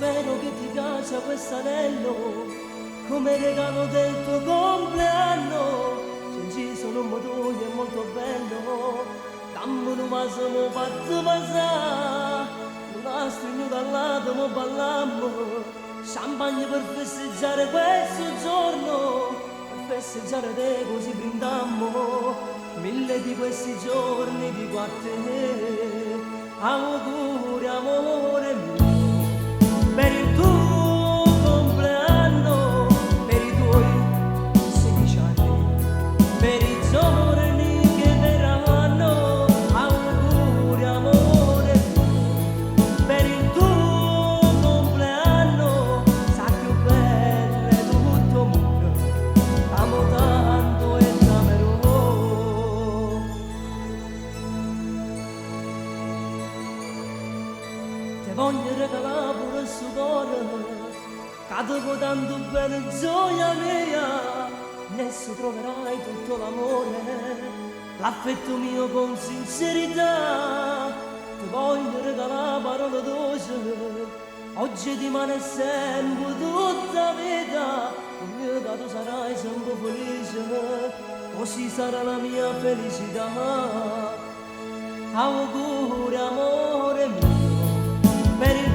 spero che ti piaccia questo anello come regalo del tuo compleanno. Ci sono un motoio è molto bello, dammelo ma siamo fatti passare, una stringo dal lato mo ballammo, champagne per festeggiare questo giorno, per festeggiare te così brindammo, mille di questi giorni dico a te, auguri amore mio, per il tuo compleanno, per i tuoi 16 anni, per i giorni che verranno, auguri amore mio, per il tuo compleanno, sa più belle tutto mondo, amo tanto e t'amerò. Te voglio regalare pure il suo cuore, che ti può tanto bene gioia mia, in esso troverai tutto l'amore, l'affetto mio con sincerità. Ti voglio regalare parole dolci, oggi di mano e sempre tutta vita, con me che tu sarai sempre felice, così sarà la mia felicità. Auguri amore mio, per il